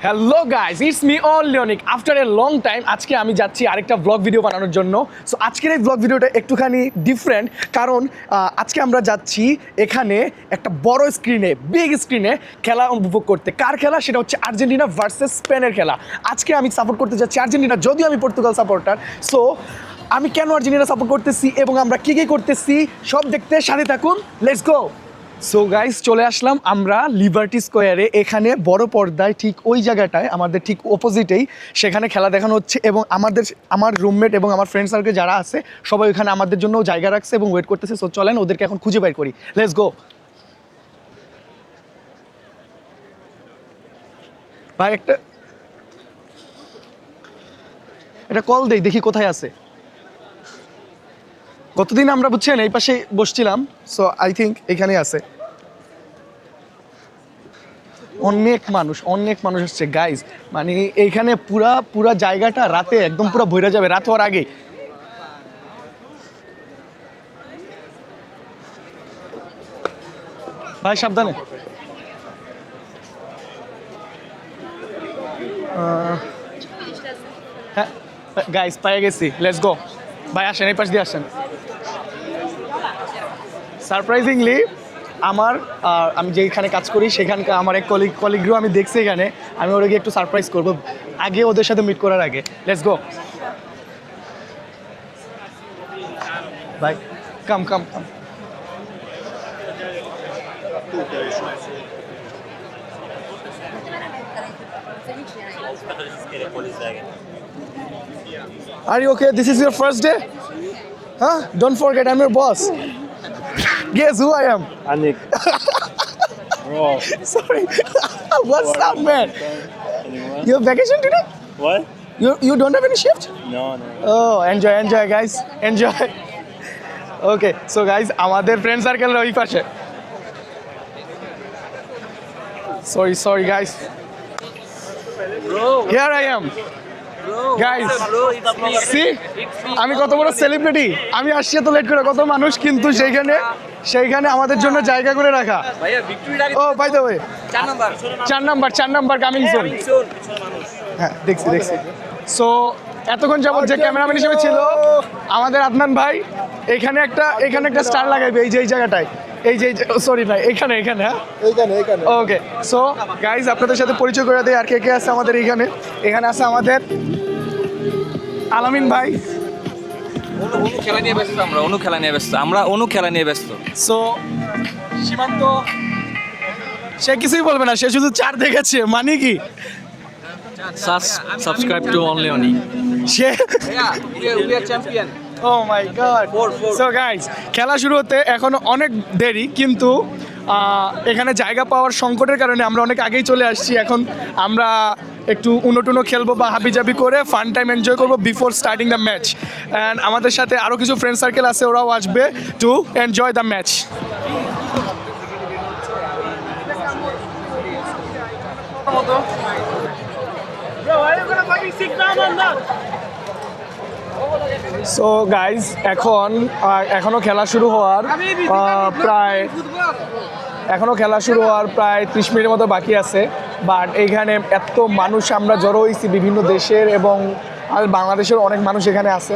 Hello guys, it's me only Anik. After a long time আজকে আমি যাচ্ছি আরেকটা ব্লগ ভিডিও বানানোর জন্য। সো আজকের এই ব্লগ ভিডিওটা একটুখানি ডিফারেন্ট, কারণ আজকে আমরা যাচ্ছি এখানে একটা বড় স্ক্রিনে, বিগ স্ক্রিনে খেলা উপভোগ করতে। কার খেলা? সেটা হচ্ছে আর্জেন্টিনা ভার্সেস স্পেনের খেলা। আজকে আমি সাপোর্ট করতে যাচ্ছি আর্জেন্টিনা, যদিও আমি পর্তুগাল সাপোর্টার। সো আমি কেন আর্জেন্টিনা সাপোর্ট করতেছি এবং আমরা কী কী করতেছি সব দেখতে সাথে থাকুন। Let's go. সো গাইস, চলে আসলাম আমরা লিবার্টি স্কোয়ারে। এখানে বড় পর্দায় ঠিক ওই জায়গাটায় আমাদের ঠিক অপোজিটেই সেখানে খেলা দেখানো হচ্ছে, এবং আমার রুমমেট এবং আমার ফ্রেন্ড সার্কেল যারা আছে সবাই ওখানে আমাদের জন্য জায়গা রাখছে এবং ওয়েট করতেছে। সো চলেন ওদেরকে এখন খুঁজে বের করি। Let's go. ভাই এটা কল দেই, দেখি কোথায় আছে। গতদিন আমরা বুঝছেন এই পাশে বসছিলাম, সো আই থিঙ্ক এখানেই আছে। অনেক মানুষ আসছে গাইজ, মানে এইখানে পুরা জায়গাটা রাতে একদম পুরো ভরে যাবে, রাত হওয়ার আগে। ভাই সাবধানে। হ্যাঁ গাইজ, পেয়ে গেছি। Let's go. ভাই আসেন, এই পাশ দিয়ে আসেন। সারপ্রাইজিংলি আমি যেখানে কাজ করি সেখানকার আমার এক কলিগও আমি দেখছি এখানে। আমি ওরা গিয়ে একটু সারপ্রাইজ করবো আগে, ওদের সাথে মিট করার আগে। লেটস গো ভাই, কাম কাম কাম। Are you okay? This is your first day? Huh? Don't forget, I'm your boss. Guess who I am? Anik. Bro. Sorry. What's up, man? Anyone? You have vacation today? What? You don't have any shift? No. Oh, enjoy guys. Enjoy. Okay, so guys, আমাদের friend circle ওই পাশে। Sorry guys. Bro. Here I am. Guys, see, আমি কত বড় celebrity. আমি আসছি এত late করে, কত মানুষ, কিন্তু সেইখানে আমাদের জন্য জায়গা করে রাখা। Oh by the way, 4 number coming soon. হ্যাঁ দেখছি। সো এতক্ষণ যাবত যে ক্যামেরাম্যান হিসেবে ছিল আমাদের আদনান ভাই, এখানে একটা স্টার লাগাইবে এই জায়গাটায়। সরি ভাই, এখানে হ্যাঁ ওকে। সো গাইজ, আপনাদের সাথে পরিচয় করে দিই আর কে আছে আমাদের এখানে আছে আমাদের আলামিন ভাই। অনু খেলা নিয়ে ব্যস্ত। সো সীমান্ত, সে কিছুই বলবে না, সে শুধু 4 দেখেছে, মানে কি সাবস্ক্রাইব টু অনলি অনি। সে we are champion. Oh my god. So guys, খেলা শুরু হতে এখনো অনেক দেরি, কিন্তু এখানে জায়গা পাওয়ার সংকটের কারণে আমরা অনেক আগেই চলে আসছি। এখন আমরা একটু উনো খেলবো বা হাবিজাবি করে ফান টাইম এনজয় করবো before starting the match. And আমাদের সাথে আরও কিছু ফ্রেন্ড সার্কেল আছে, ওরাও আসবে to enjoy the match. So guys, এখনো খেলা শুরু হওয়ার প্রায় 30 মিনিটের মতো বাকি আছে। বাট এইখানে এত মানুষ আমরা জড়ো হয়েছি বিভিন্ন দেশের, এবং বাংলাদেশের অনেক মানুষ এখানে আছে।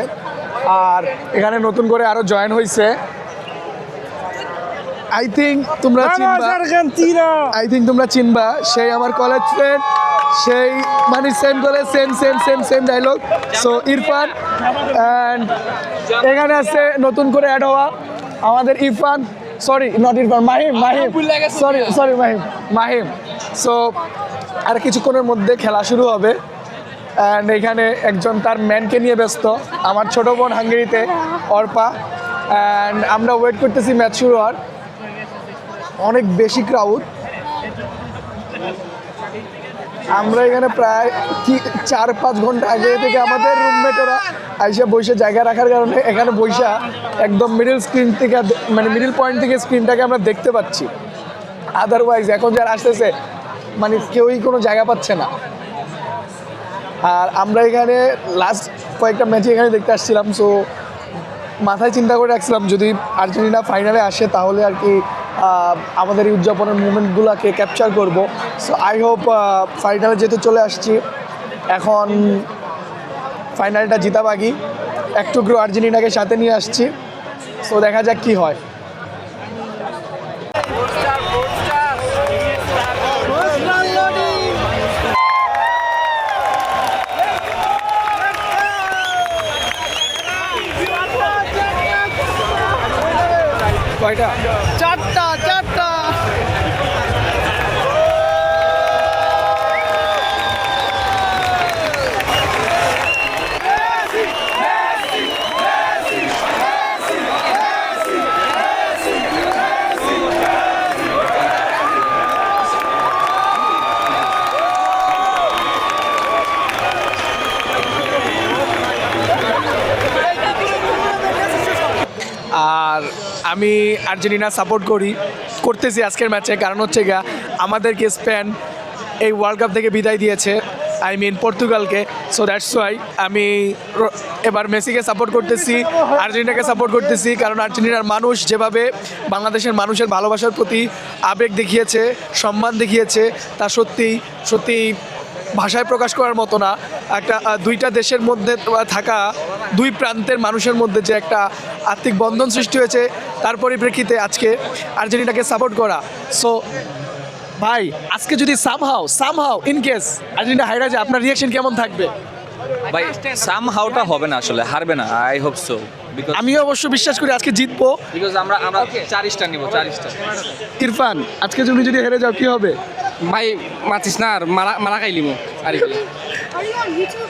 আর এখানে নতুন করে আরও জয়েন হয়েছে। আই থিঙ্ক তোমরা চিনবা, সেই আমার কলেজ ফ্রেন্ড, সেই মানে same college, same dialogue. So Irfan. And এখানে আছে নতুন করে অ্যাড হওয়া আমাদের Irfan, sorry not Irfan, Mahim. So আর কিছুক্ষণের মধ্যে খেলা শুরু হবে। অ্যান্ড এখানে একজন তার ম্যানকে নিয়ে ব্যস্ত, আমার ছোটো বোন হাঙ্গেরিতে, অর্পা। অ্যান্ড আমরা ওয়েট করতেছি ম্যাচ শুরু হওয়ার। অনেক বেশি ক্রাউড। আমরা এখানে প্রায় 4-5 ঘন্টা আগে থেকে আমাদের রুমমেটেরা বসে জায়গা রাখার কারণে এখানে বসে একদম মিডিল পয়েন্ট থেকে স্ক্রিনটাকে আমরা দেখতে পাচ্ছি। আদারওয়াইজ এখন যারা আসতেছে মানে কেউই কোনো জায়গা পাচ্ছে না। আর আমরা এখানে লাস্ট কয়েকটা ম্যাচে এখানে দেখতে আসছিলাম। সো মাথায় চিন্তা করে রাখছিলাম যদি আর্জেন্টিনা ফাইনালে আসে তাহলে আর কি আমাদের এই উদযাপনের মুভমেন্টগুলোকে ক্যাপচার করব। সো আই হোপ ফাইনালে যেহেতু চলে আসছি, এখন ফাইনালটা জিতা বাকি, একটু আর্জেন্টিনাকে সাথে নিয়ে আসছি। সো দেখা যাক কি হয়। কয়টা? চারটা। আর আমি আর্জেন্টিনা সাপোর্ট করতেছি আজকের ম্যাচে, কারণ হচ্ছে গিয়া আমাদেরকে স্পেন এই ওয়ার্ল্ড কাপ থেকে বিদায় দিয়েছে, আই মিন পর্তুগালকে। সো দ্যাটস ওয়াই আমি এবার মেসিকে সাপোর্ট করতেছি, আর্জেন্টিনাকে সাপোর্ট করতেছি, কারণ আর্জেন্টিনার মানুষ যেভাবে বাংলাদেশের মানুষের ভালোবাসার প্রতি আবেগ দেখিয়েছে, সম্মান দেখিয়েছে, তা সত্যি ভাষায় প্রকাশ করার মতো না। একটা দুইটা দেশের মধ্যে থাকা দুই প্রান্তের মানুষের মধ্যে যে একটা আত্মিক বন্ধন সৃষ্টি হয়েছে, তার পরিপ্রেক্ষিতে আজকে আর্জেন্টিনাকে সাপোর্ট করা। সো ভাই, আজকে যদি সামহাও ইন কেস আর্জেন্টিনা হাইরা যায়, আপনার রিয়াকশন কেমন থাকবে? ভাই সামহাউটা হবে না, আসলে হারবে না, আই হোপ সো। আমিও অবশ্য বিশ্বাস করি আজকে জিতবো। বিকজ আমরা 4 স্টার নিব, 4 স্টার। ইরফান, আজকে তুমি যদি হেরে যাও কি হবে? ভাই মাতিস না আর মারা খাইলিমো আর Are you on YouTube?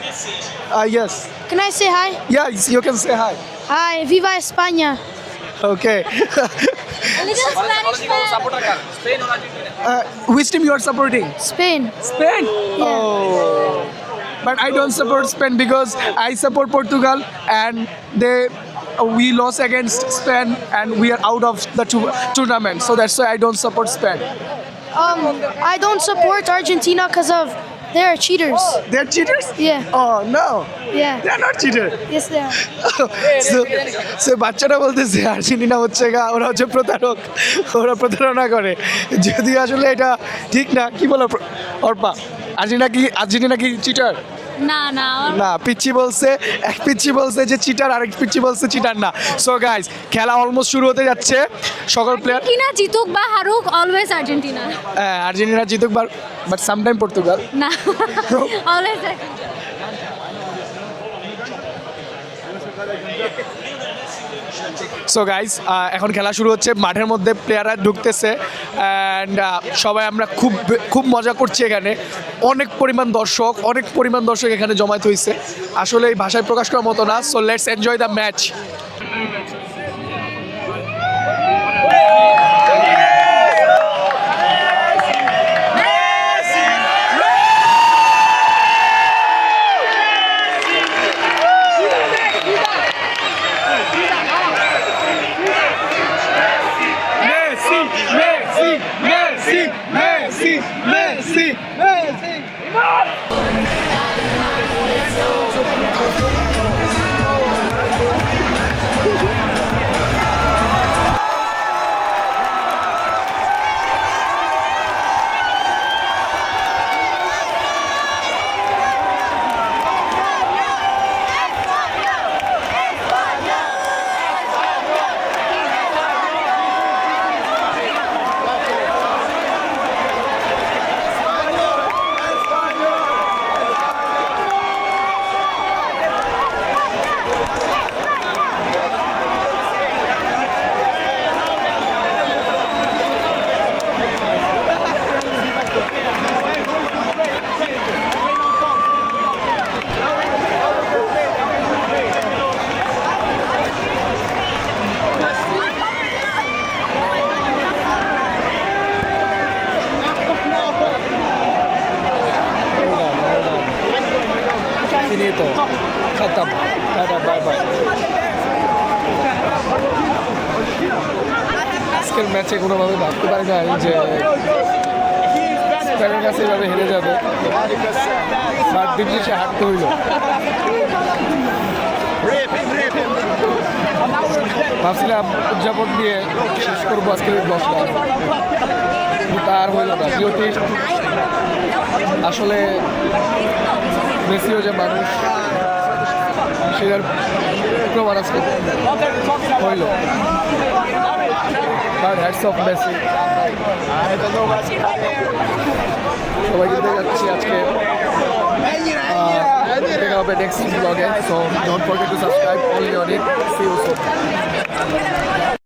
Yes. Can I say hi? Yes, you can say hi. Hi, Viva España. Okay. A little Spanish fan. Spain or Argentina? Which team you are supporting? Spain. Spain? Yeah. Oh. But I don't support Spain because I support Portugal and we lost against Spain and we are out of the tournament. So that's why I don't support Spain. I don't support Argentina because of they're cheaters. They're cheaters? Yeah. Oh no. Yeah. They're not cheaters. Yes, they are. সে বাচ্চাটা বলতেছে Argentina হচ্ছে গা, ওরা হচ্ছে প্রতারক, ওরা প্রতারণা করে। যদি আসলে এটা ঠিক না, কি বলো অর্পা? আর্জেন্টিনা কি চিটার? না না না, এক পিচ্ছি বলছে যে চিটার, আরেক পিচ্ছি বলছে চিটার না। সো গাইস, খেলা অলমোস্ট শুরু হতে যাচ্ছে। সকল প্লেয়ার আর্জেন্টিনা জিতুক বা হারুক, অলওয়েজ আর্জেন্টিনা। আর্জেন্টিনা জিতুক, বাট সামটাইম পর্তুগাল। না, অলওয়েজ সো গাইস, এখন খেলা শুরু হচ্ছে, মাঠের মধ্যে প্লেয়াররা ঢুকতেছে অ্যান্ড সবাই আমরা খুব মজা করছি এখানে। অনেক পরিমাণ দর্শক এখানে জমায়েত হয়েছে, আসলে এই ভাষায় প্রকাশ করার মতো না। So let's enjoy the match. Messi! Finito. Khatam. Tada, bye bye. আজকের ম্যাচে কোনোভাবে ভাবতে পারি না যে স্পেনের কাছে এভাবে হেরে যাবে, বাট দিন শেষে হারতে হইল। ভাবছিলাম উদযাপন দিয়ে শেষ করবো আজকের ব্লগটা। তার হইল না জ্যোতির আসলে মেসিও যে মানুষ সেটার প্রমাণ আজকে হইল তার হ্যাটস অফ মেসি সবাইকে দেখাচ্ছি আজকে দেখা হবে নেক্সট ব্লগে so don't forget to subscribe only on it see you soon